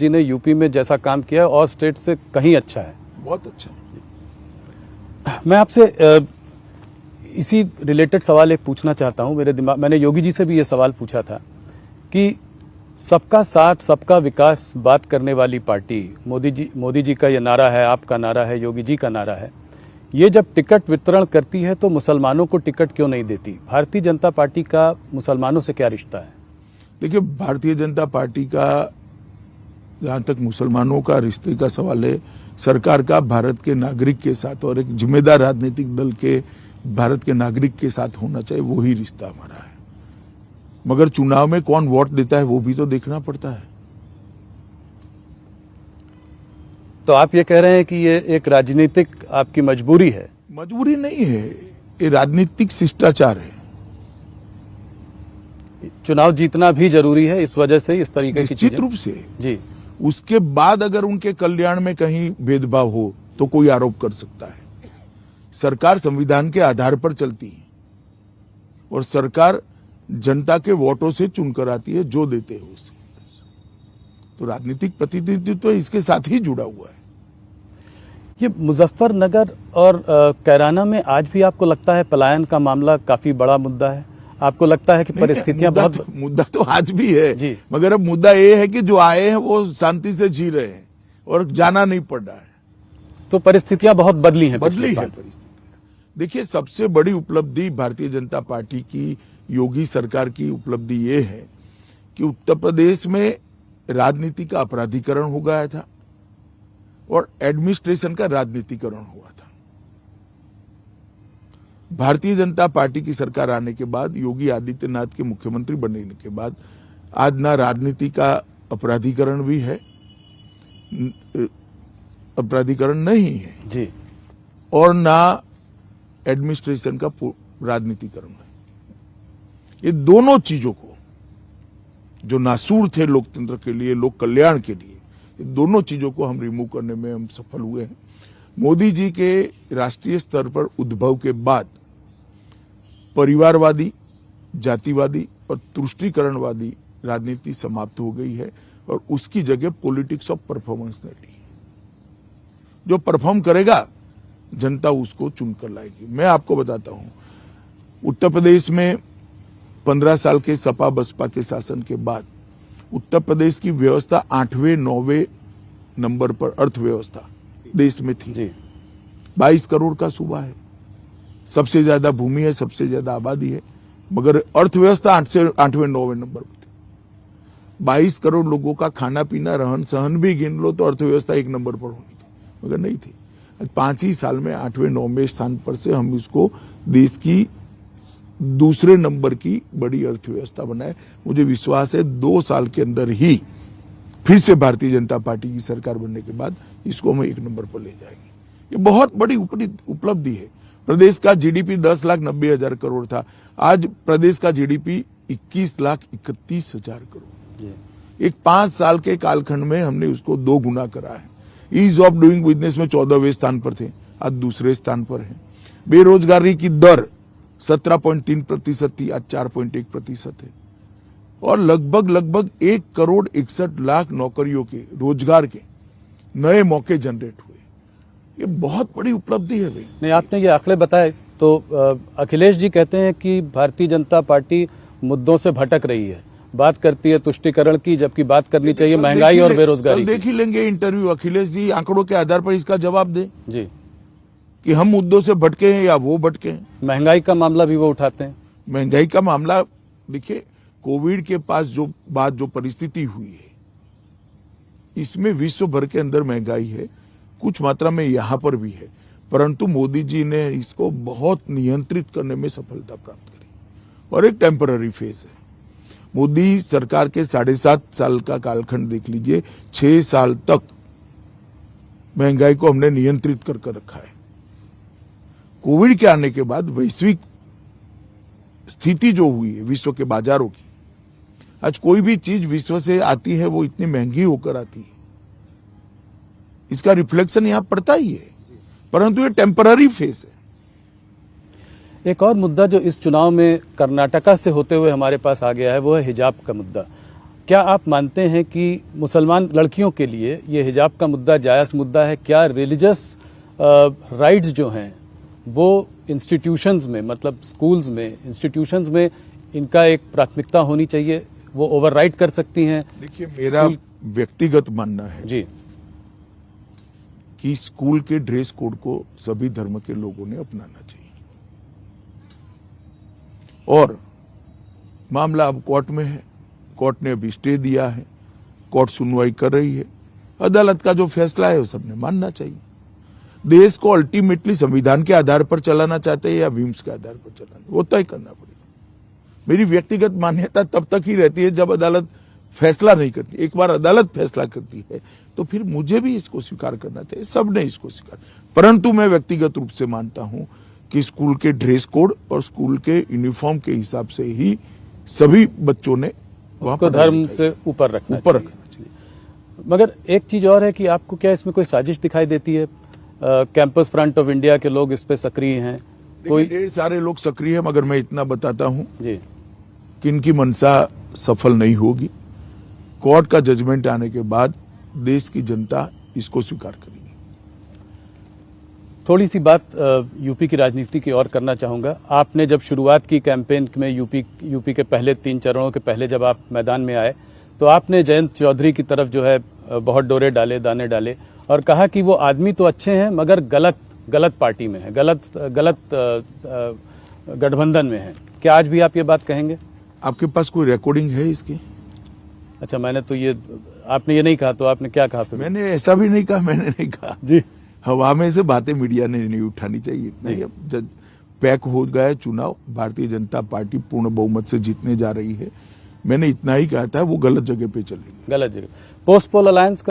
जी ने यूपी में जैसा काम किया और स्टेट से कहीं अच्छा है, बहुत अच्छा। मैं आपसे इसी रिलेटेड सवाल एक पूछना चाहता हूं। मेरे दिमाग, मैंने योगी जी से भी ये सवाल पूछा था कि सबका साथ सबका विकास बात करने वाली पार्टी, मोदी जी का ये नारा है, आपका नारा है, योगी जी का नारा है, ये जब टिकट वितरण करती है तो मुसलमानों को टिकट क्यों नहीं देती? भारतीय जनता पार्टी का मुसलमानों से क्या रिश्ता है? देखिए, भारतीय जनता पार्टी का जहां तक मुसलमानों का रिश्ते का सवाल है, सरकार का भारत के नागरिक के साथ और एक जिम्मेदार राजनीतिक दल के भारत के नागरिक के साथ होना चाहिए, वो ही रिश्ता हमारा है। मगर चुनाव में कौन वोट देता है वो भी तो देखना पड़ता है। तो आप ये कह रहे हैं कि ये एक राजनीतिक आपकी मजबूरी है? मजबूरी नहीं है, ये राजनीतिक शिष्टाचार है। चुनाव जीतना भी जरूरी है, इस वजह से इस तरीके की निश्चित रूप से जी। उसके बाद अगर उनके कल्याण में कहीं भेदभाव हो तो कोई आरोप कर सकता है। सरकार संविधान के आधार पर चलती है और सरकार जनता के वोटों से चुनकर आती है, जो देते हो उसे। तो राजनीतिक प्रतिनिधित्व तो इसके साथ ही जुड़ा हुआ है। ये मुजफ्फरनगर और कैराना में आज भी आपको लगता है पलायन का मामला काफी बड़ा मुद्दा है? आपको लगता है कि परिस्थितियां बहुत मुद्दा तो आज भी है जी, मगर अब मुद्दा ये है कि जो आए हैं वो शांति से जी रहे हैं और जाना नहीं पड़ रहा है। तो परिस्थितियां बहुत बदली हैं, बदली है परिस्थितियां। देखिए, सबसे बड़ी उपलब्धि भारतीय जनता पार्टी की, योगी सरकार की उपलब्धि ये है कि उत्तर प्रदेश में राजनीति का अपराधीकरण हो गया था और एडमिनिस्ट्रेशन का राजनीतिकरण हुआ था। भारतीय जनता पार्टी की सरकार आने के बाद, योगी आदित्यनाथ के मुख्यमंत्री बनने के बाद, आज ना राजनीति का अपराधीकरण भी है, अपराधीकरण नहीं है जी, और ना एडमिनिस्ट्रेशन का राजनीतिकरण है। ये दोनों चीजों को, जो नासूर थे लोकतंत्र के लिए, लोक कल्याण के लिए, ये दोनों चीजों को हम रिमूव करने में हम सफल हुए हैं। मोदी जी के राष्ट्रीय स्तर पर उद्भव के बाद परिवारवादी, जातिवादी और तुष्टीकरणवादी राजनीति समाप्त हो गई है और उसकी जगह पॉलिटिक्स ऑफ परफॉर्मेंस ने ली। जो परफॉर्म करेगा जनता उसको चुनकर लाएगी। मैं आपको बताता हूं, उत्तर प्रदेश में 15 साल के सपा बसपा के शासन के बाद उत्तर प्रदेश की व्यवस्था 8वें 9वें नंबर पर अर्थव्यवस्था देश में थी। 22 करोड़ का सूबा है, सबसे ज्यादा भूमि है, सबसे ज्यादा आबादी है, मगर अर्थव्यवस्था 8वें 9वें नंबर पर थी। 22 करोड़ लोगों का खाना पीना रहन सहन भी गिन लो तो अर्थव्यवस्था 1 नंबर पर होनी थी, मगर नहीं थी। 5 ही साल में 8वें 9वें स्थान पर से हम इसको देश की दूसरे नंबर की बड़ी अर्थव्यवस्था बनाए। मुझे विश्वास है 2 साल के अंदर ही फिर से भारतीय जनता पार्टी की सरकार बनने के बाद इसको हम 1 नंबर पर ले जाएंगे। ये बहुत बड़ी उपलब्धि है। प्रदेश का जीडीपी 10,90,000 करोड़ था, आज प्रदेश का जीडीपी 21,31,000 करोड़। एक 5 साल के कालखंड में हमने उसको 2 गुना करा है। ईज ऑफ डूइंग बिजनेस में 14वें स्थान पर थे, आज दूसरे स्थान पर है। बेरोजगारी की दर 17.3% थी, आज 4.1% है। और लगभग 1,61,00,000 नौकरियों के, रोजगार के नए मौके जनरेट हुए। ये बहुत बड़ी उपलब्धि है भाई। नहीं, आपने ये आंकड़े बताए तो अखिलेश जी कहते हैं कि भारतीय जनता पार्टी मुद्दों से भटक रही है, बात करती है तुष्टीकरण की, जबकि बात करनी चाहिए महंगाई और बेरोजगारी। देख ही लेंगे इंटरव्यू, अखिलेश जी आंकड़ों के आधार पर इसका जवाब दें जी कि हम मुद्दों से भटके हैं या वो भटके हैं। महंगाई का मामला भी वो उठाते हैं। महंगाई का मामला, देखिए, कोविड के बाद जो परिस्थिति हुई है, इसमें विश्व भर के अंदर महंगाई है, कुछ मात्रा में यहां पर भी है, परंतु मोदी जी ने इसको बहुत नियंत्रित करने में सफलता प्राप्त करी और एक टेम्पररी फेज है। मोदी सरकार के 7.5 साल का कालखंड देख लीजिए, 6 साल तक महंगाई को हमने नियंत्रित कर रखा है। कोविड के आने के बाद वैश्विक स्थिति जो हुई है विश्व के बाजारों की, आज कोई भी चीज विश्व से आती है वो इतनी महंगी होकर आती है, इसका रिफ्लेक्शन यहां पड़ता ही है, परंतु ये टेम्पररी फेज है। एक और मुद्दा जो इस चुनाव में कर्नाटका से होते हुए हमारे पास आ गया है वो है हिजाब का मुद्दा। क्या आप मानते हैं कि मुसलमान लड़कियों के लिए ये हिजाब का मुद्दा जायज़ मुद्दा है? क्या रिलीजियस राइट्स जो हैं वो इंस्टीट्यूशंस में, मतलब स्कूल्स में, इंस्टीट्यूशंस में इनका एक प्राथमिकता होनी चाहिए, वो ओवरराइड कर सकती हैं? देखिए, मेरा व्यक्तिगत मानना है जी कि स्कूल के ड्रेस कोड को सभी धर्म के लोगों ने अपनाना चाहिए, और मामला अब कोर्ट में है। कोर्ट ने अभी स्टे दिया है, कोर्ट सुनवाई कर रही है। अदालत का जो फैसला है वो सबने मानना चाहिए। देश को अल्टीमेटली संविधान के आधार पर चलाना चाहते हैं या विम्स के आधार पर चलाना, वो तय करना पड़ेगा। मेरी व्यक्तिगत मान्यता तब तक ही रहती है जब अदालत फैसला नहीं करती। एक बार अदालत फैसला करती है तो फिर मुझे भी इसको स्वीकार करना चाहिए, सबने इसको स्वीकार। परंतु मैं व्यक्तिगत रूप से मानता हूं कि स्कूल के ड्रेस कोड और स्कूल के यूनिफॉर्म के हिसाब से ही सभी बच्चों ने वहां उसको धर्म से ऊपर रखना चाहिए। मगर एक चीज और है कि आपको क्या इसमें कोई साजिश दिखाई देती है? कैंपस फ्रंट ऑफ इंडिया के लोग इस पे सक्रिय हैं, कोई ढेर सारे लोग सक्रिय हैं, मगर मैं इतना बताता हूं जी कि इनकी मंशा सफल नहीं होगी। कोर्ट का जजमेंट आने के बाद देश की जनता इसको स्वीकार करेगी। थोड़ी सी बात यूपी की राजनीति की और करना चाहूंगा। आपने जब शुरुआत की कैंपेन में यूपी के पहले 3 चरणों के पहले जब आप मैदान में आए तो आपने जयंत चौधरी की तरफ जो है बहुत डोरे डाले, दाने डाले और कहा कि वो आदमी तो अच्छे हैं मगर गलत पार्टी में है, गलत गठबंधन में है। क्या आज भी आप ये बात कहेंगे? आपके पास कोई रिकॉर्डिंग है इसकी? अच्छा, मैंने तो ये, आपने ये नहीं कहा तो आपने क्या कहा फिर? मैंने ऐसा भी नहीं कहा, मैंने नहीं कहा जी। हवा में से बातें मीडिया ने नहीं उठानी चाहिए। इतना ही। अब जब पैक हो गया चुनाव, भारतीय जनता पार्टी पूर्ण बहुमत से जीतने जा रही है, मैंने इतना ही कहा था, वो गलत जगह पे चलेगी। गलत जगह। Post poll alliance